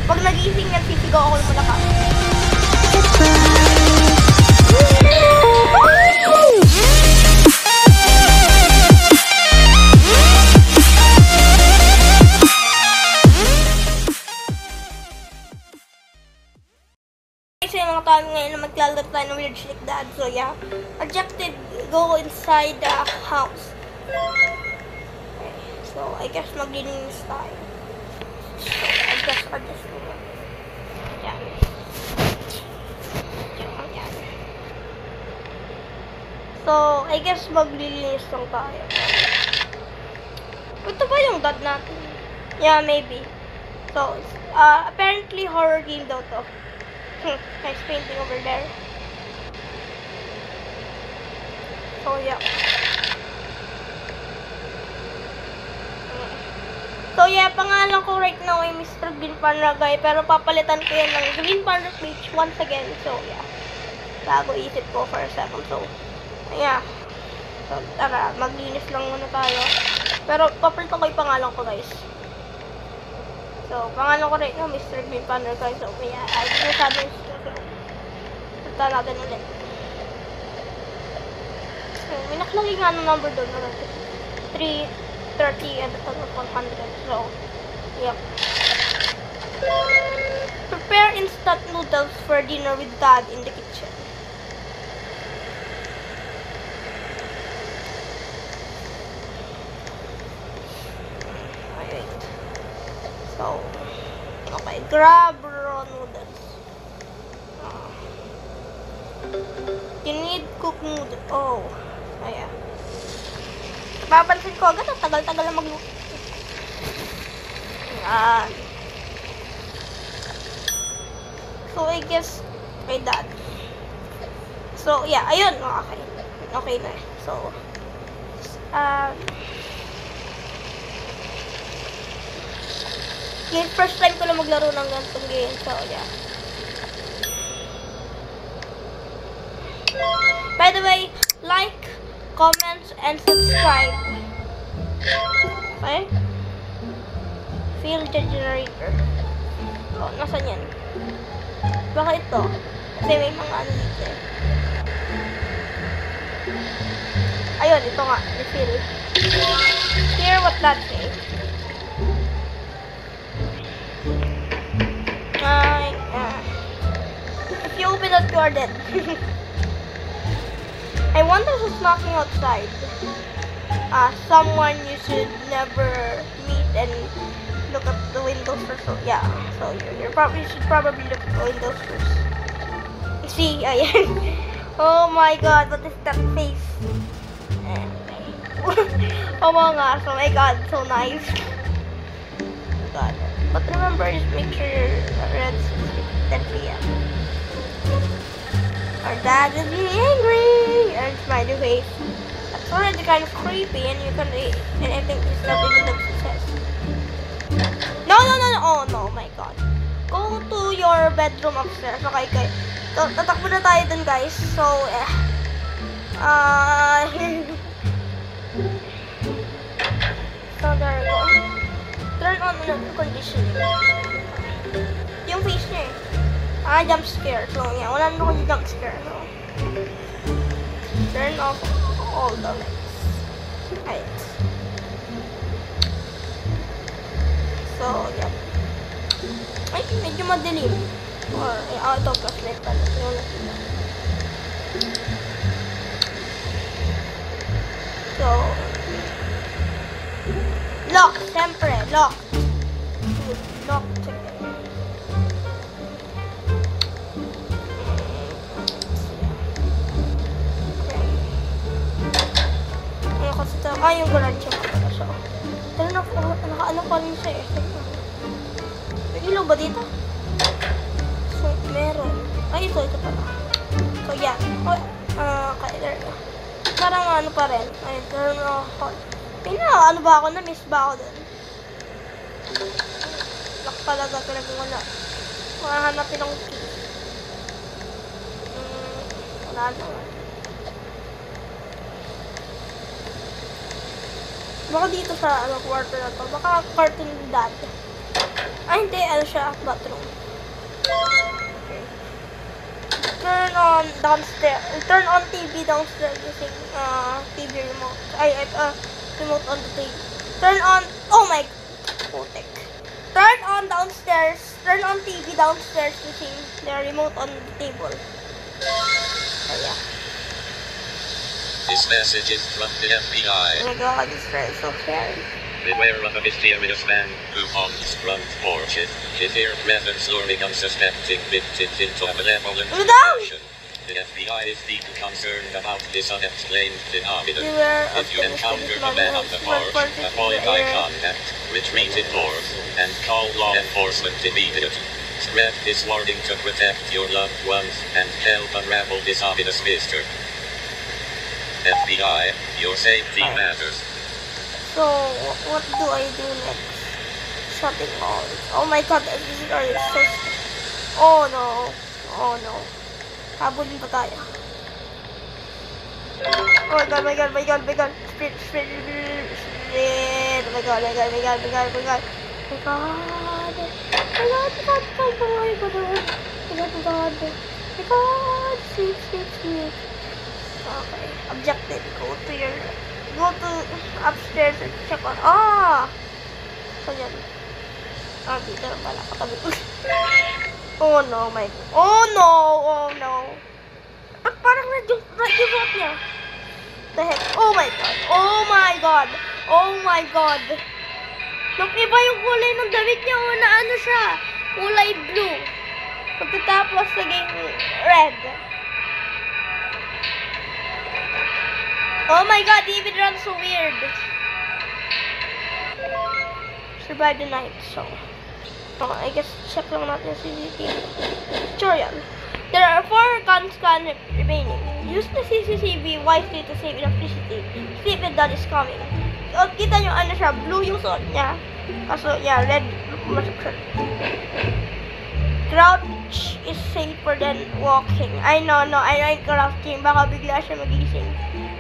Pag nagising yan, sisigaw ako ng malakas. Kasi yung mga tao ngayon na maglalaro tayo ng Weird Shake Dad. So yeah, objective, go inside the house. Okay, so I guess maglilinis tayo. So I guess I'll just do it. Yan. Yan. So I guess maglilinis lang tayo. Ito ba yung dad natin? Yeah, maybe. So apparently horror game daw to. Nice painting over there. So yeah. So yeah, pangalan ko right now ay Mr. Green Panragay, pero papalitan ko yan ng Green Panrag Beach once again. So yeah, bago isip ko for a second. So yeah, so tara, maglinis lang muna tayo. Pero papalitan ko yung pangalan ko, guys. So pangalan ko right now Mr. Green Panragay. So yeah, I just had this. Punta natin ulit. So may nakalagay nga ng number doon. 330 and 100. So yep. Prepare instant noodles for dinner with Dad in the kitchen. Alright. So, okay. Grab raw noodles. You need cooked noodles. Oh. Ayan. Papansin ko agad, tagal-tagal na magluto. Ayan. So, I guess, kay Dad. So, yeah, ayun. Okay. Okay na. So, yung first time ko lang maglaro ng ganitong game. So, yeah. By the way, like, comment, and subscribe. Okay? Feel the generator. Oh, nasan yan? Baka ito. Kasi may mga ano dito eh. Ayun, ito nga. Refill. Hear what that says. If you open that, you are dead. I wonder who's knocking outside. Someone you should never meet and look at the windows first. So, yeah. So you should probably look at the windows first. See, ayan. Oh my God, what is that face? Oh my God, so nice. God. But remember, just make sure your red's 10 p.m. Our Dad is really angry and smiley face. That's already kind of creepy, and you can and I think it's not even a success. No! Oh no, my God. Go to your bedroom upstairs. Okay. Tatakbo na tayo dun, guys. So, so there we go. Turn on the conditioning. Yung face niya eh. Jump scare. So, yeah, wala na akong jump scare. So, turn off all the lights. Right. So, yeah. Ay, medyo madilim. Or, ito, flashlight pala. So, lock, siyempre, lock. Lock, check it. Yung garage yung pala siya. Pero naka-ano pa rin siya eh. May ilaw ba dito? So, meron. Ay, ito pala. So, yeah. Okay, there go. Parang ano pa rin. Ay, turn off. Ano ba ako? Na-miss ba ako dun? Lock talaga. Talagang wala. Mahanapin ang key. Wala naman. Baka dito sa kwarto na to. Baka kwarto ni Dad. Ay, hindi. Ano siya? Bathroom. Okay. Turn on downstairs. Turn on TV downstairs using TV remote. Remote on the TV. Turn on. Oh my. Putik. Turn on downstairs. Turn on TV downstairs using the remote on the table. Yeah. This message is from the FBI. Oh my god, this is so scary. Beware of a mysterious man who haunts front porches. His ear presence luring unsuspecting victims into a malevolent situation. The FBI is deeply concerned about this unexplained phenomenon. If you encounter a man on the porch, avoid eye contact, retreat indoors, and call law enforcement immediately. Spread this warning to protect your loved ones and help unravel this ominous mystery. FBI, your safety matters. So, what do I do next? Shutting all. Oh my god, this is so scary. Oh no. Oh no. Habulin pa tayo. Oh my god. Sprint. Oh my god. Sleep. Okay. Objective. Go to upstairs and check on. So yan. Dito na pala. Katabi ko. Oh no, my. Oh no. Ba't parang na-remote niya? The heck? Oh my god. Nag-iba yung kulay ng damit niya. Na ano siya? Kulay blue. Pagkatapos naging red. Oh my god, he even runs so weird. Survive the night, so. I guess check lang natin yung CCTV. Tutorial. There are 4 guns remaining. Use the CCTV wisely to save electricity. Sleep and dad is coming. So, kita nyo ano siya, blue yung suot niya. Kaso, yeah, red. Crouch is safer than walking. I know, I like crouching. Baka bigla siya magising.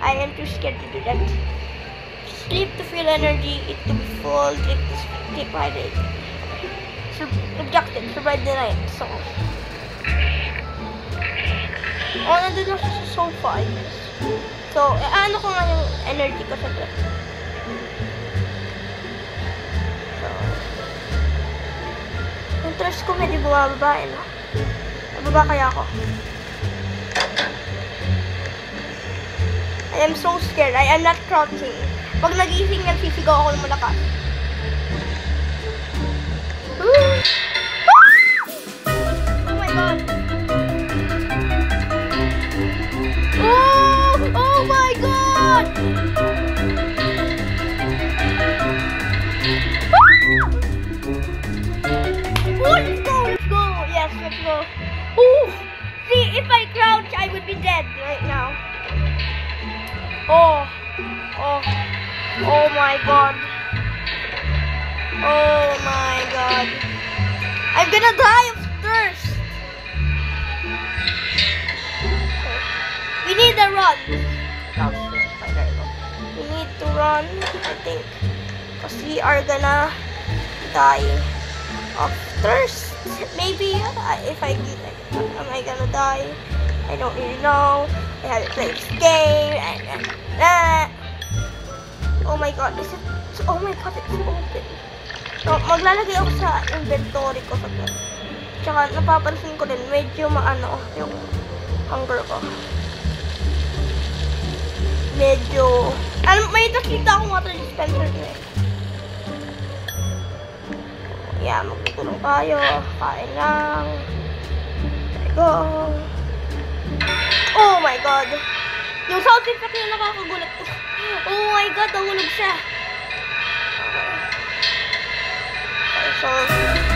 I am too scared to do that. Sleep to feel energy, eat to be full, drink to keep hydrated. Objective, survive the night. So, nandun lang siya sa sofa, I guess. So, ano ko nga yung energy ko sa dress. So, yung thirst ko medyo bumababa, no? Nababa kaya ako? I am so scared. I am not crouching. Pag nagising yan, sisigaw ako ng malakas. Oh my god. Oh my god. Let's go. Yes, let's go. See, if I crouch, I would be dead right now. Oh my god. Oh my god. I'm gonna die of thirst. Okay. We need to run. We need to run, I think. Because we are gonna die of thirst. Maybe if am I gonna die? I don't really know. I haven't played this game. Oh my god, it's open. So, maglalagay ako sa inventory ko sa ito. Tsaka, napapansin ko din, medyo maano yung hunger ko. Medyo, may nakita akong water dispenser na eh. Yeah, magtutulong tayo. Kain lang. There you go. Oh my god. Yung sound effect na nakakagulat. Oh my god, nahulog siya. Okay, so,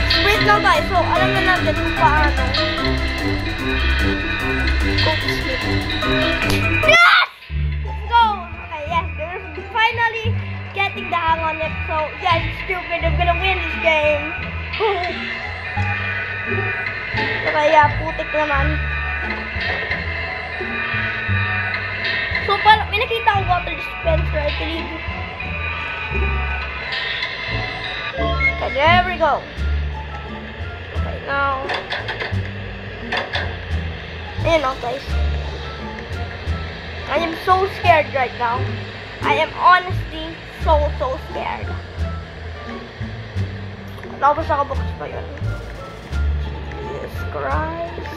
sprint lang tayo. So, alam na natin kung paano. Go to sleep. Yes! Let's go! Okay, yes. We're finally getting the hang on it. So, yes, it's stupid. I'm gonna win this game. Okay, yeah, putik naman. So, parang may nakita akong water dispenser, I believe. Okay, there we go. now. Ayun o, guys. I am so scared right now. I am honestly so scared. Tapos nakabox pa yun. Jesus Christ.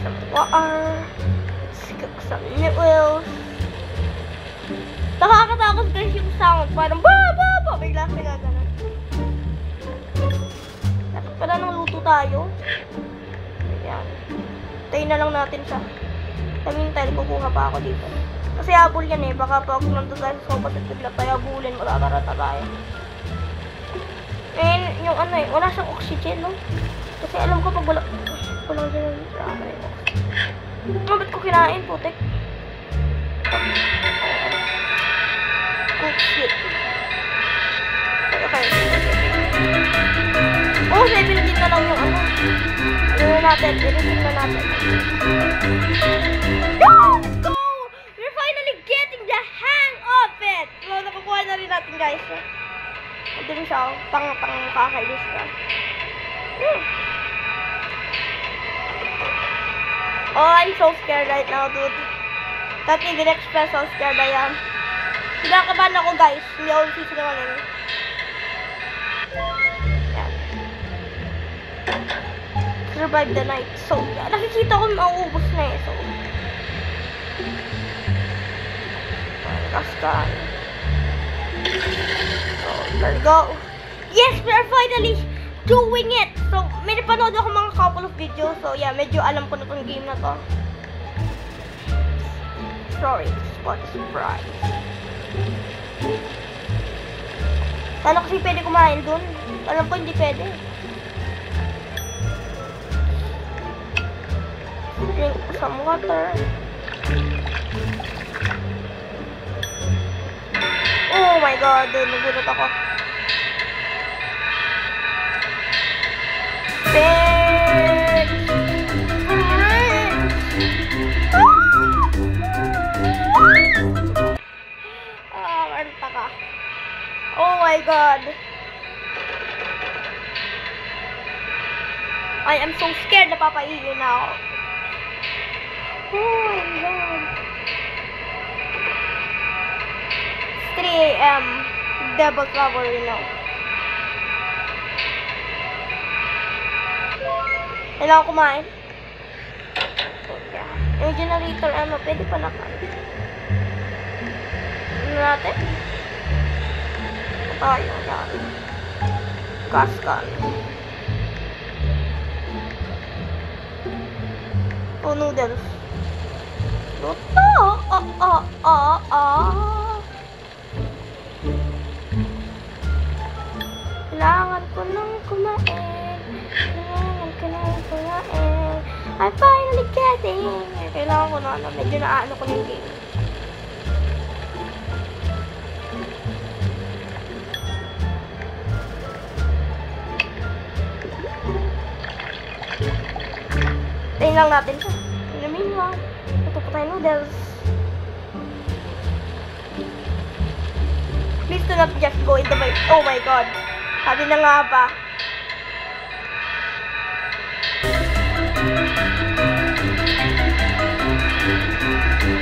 Some water. Let's cook some noodles. Nakakatakot guys yung sound. Parang ba. Bigla sila ganun. Dapat pala nang luto tayo. Ayan. Tayo na lang natin siya. Samintay, kukuha pa ako dito. Kasi habol yan eh. Baka pag nandun tayo sa sopas at bigla tayo habulin, matatarata tayo. And yung ano eh, wala siyang oxygen, no? Kasi alam ko pag walang dyan yung drama yung oxygen. Ba't ko kinain, putik? Cook shit. Okay. Oh, 17 na lang yung ano. Ano na natin? Bilisin na natin. Let's go! We're finally getting the hang of it! So, nakukuha na rin natin, guys. Ito rin siya, pang-kakailis ka. Oh, I'm so scared right now, dude. Can't even express how scared I am. Kinakabahan ako, guys. Hindi ako sisinungaling. Yan. Survive the night. So, nakikita ko mauubos na eh. So, kaskan. So, let's go. Yes, we are finally doing it. So, may napanood ako mga couple of videos. So, yeah, medyo alam ko na tong game na to. Sorry, spot surprise. Sana kasi pwede kumain dun. Alam ko hindi pwede. Drink some water. Oh my god, nagulat ako. Bitch! Marta ka. Oh my god. I am so scared na papaiin na ako. Oh my god. 3 AM. Double trouble, you know. Kailangan kumain. Yeah. Yung generator, ano, pwede pa naman. Ano natin? Tayo, yan. Gas gun. Oh, noodles. Luto! Kailangan ko nang kumain. Kailangan ko nang kumain. I'm finally getting. Kailangan ko na, medyo naano ko yung game. Tayin lang natin siya. Inamin lang. Ito pa tayo noodles. Please do not just go into my... Oh my god. Sabi na nga ba.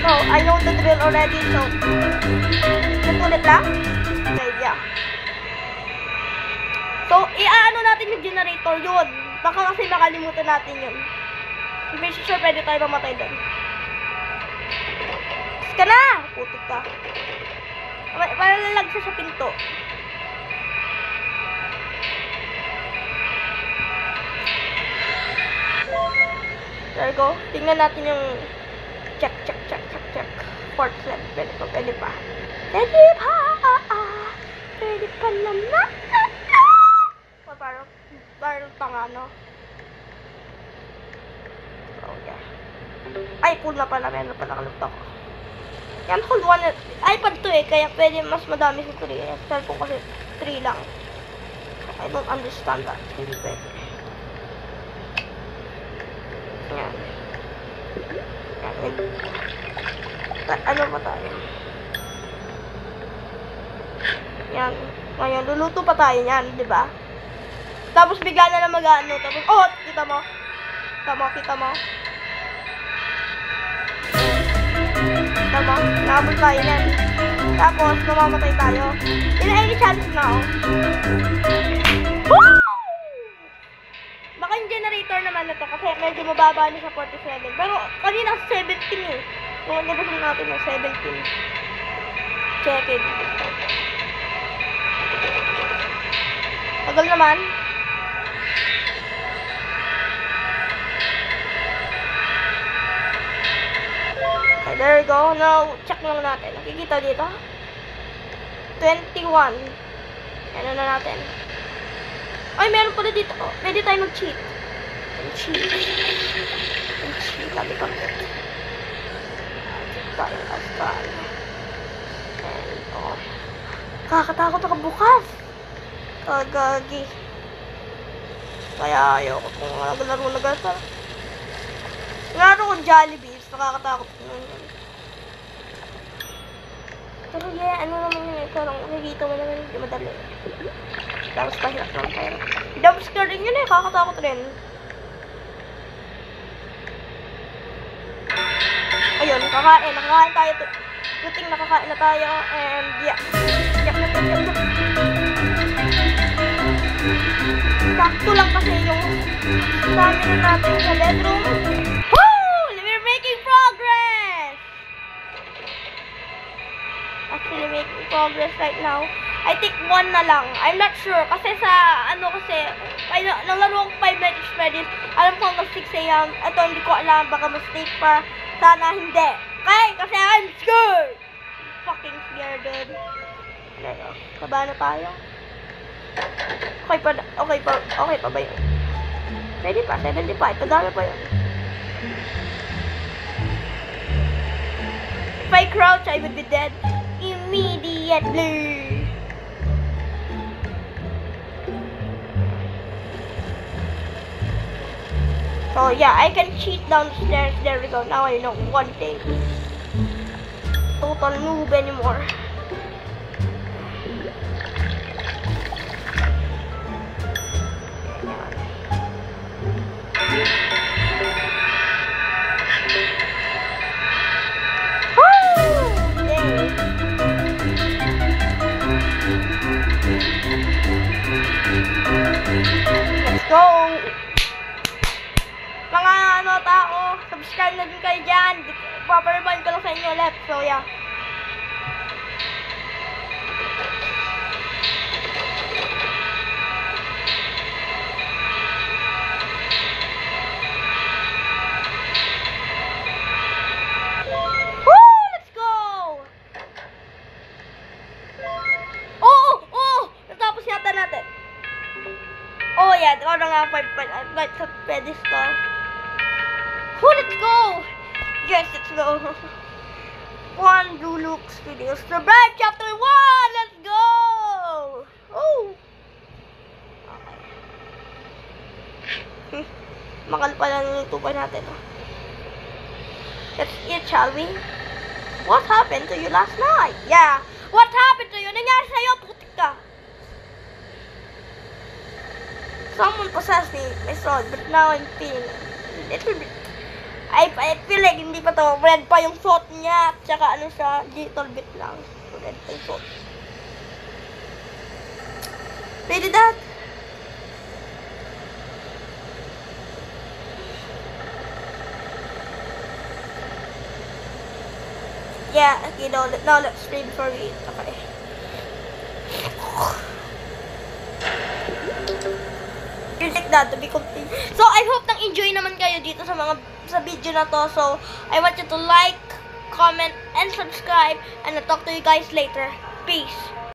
So, I know the drill already. So, natulit lang. Okay, yeah. So, iaano natin yung generator yun. Baka kasi nakalimutan natin yun. Hindi sure pwede tayo mamatay doon. Tapos ka na! Putik ka. Parang lalag siya sa pinto. There we go. Tingnan natin yung check. Fourth set. Pwede pa. Pwede pa naman. Parang pangano. Oh, yeah. Ay, full na pala. Meron pala kalupta ko. Yan, hold one. iPad to eh. Kaya pwede mas madami sa 3. Cellphone kasi 3 lang. I don't understand that. Hindi pwede. Yan. Ano ba tayo? Yan. Ngayon, luluto pa tayo niyan, di ba? Tapos bigla na lang mag-ano. Tapos, oh, kita mo. Kita mo. Nakabot tayo niyan. Tapos, mamamatay tayo. Yun ay any chance na, oh. Woo! Baka yung generator naman na to kasi medyo mababa na sa 47. Pero, kanina 17 eh. Kung nabasang natin ng 17. Check it. Tagal naman. Okay, there we go. Now, check lang natin. Nakikita dito? 21. Ano na natin? Ay, meron pala dito. Oh, pwede tayo mag-cheat. Cheat. Sabi ko. Tayo asal. And, oh. Kakatakot ako bukas. Kagagi. Kaya ayoko kung naglaro na gata. Laro ko Jollibee. Nakakatakot ko nun. Pero yeah, ano naman yun eh. Parang nakikita mo naman hindi madali. Tapos pahirap lang tayo. Jumpscare rin yun eh. Kakatakot rin. Ayun, kakain. Nakakain tayo. Buting nakakain na tayo. And yeah. Yak. Sakto lang kasi yung stamina natin sa bedroom. We're making progress! Actually, making progress right now. I think 1 na lang. I'm not sure. Kasi sa, naglaro ako 5 minutes credits. Alam ko hanggang 6 a.m. Ito, hindi ko alam. Baka mistake pa. Sana hindi. Okay? Kasi I'm scared. Fucking scared, dude. Kaba na tayo. Okay pa ba yun? Pwede pa, 75. Padami pa yun. If I crouch, I would be dead immediately. So yeah, I can cheat downstairs. There we go. Now I know one thing. Total noob anymore. Let's go! Mga tao, subscribe na din kayo dyan. Paparemind ko lang sa inyo left. So yeah. Oh yeah, ito na nga 5 like sa pedestal. Oh, let's go! Yes, let's go. One Blue Looks Videos. Survive Chapter 1! Let's go! Oh! Okay. Makal pala ng tupan natin. Let's eat, shall we? What happened to you last night? Yeah. What happened to you? Nangyari sa'yo, putik ka. Someone possessed me, my soul, but now I'm feeling a little bit. I feel like hindi pa to. Red pa yung thought niya. Tsaka ano siya, little bit lang. Red pa yung thought. Really that? Yeah, okay, now let's stream before we eat. Okay. Like that to be complete. So I hope nang enjoy naman kayo dito sa video na to. So I want you to like, comment, and subscribe, and I'll talk to you guys later. Peace.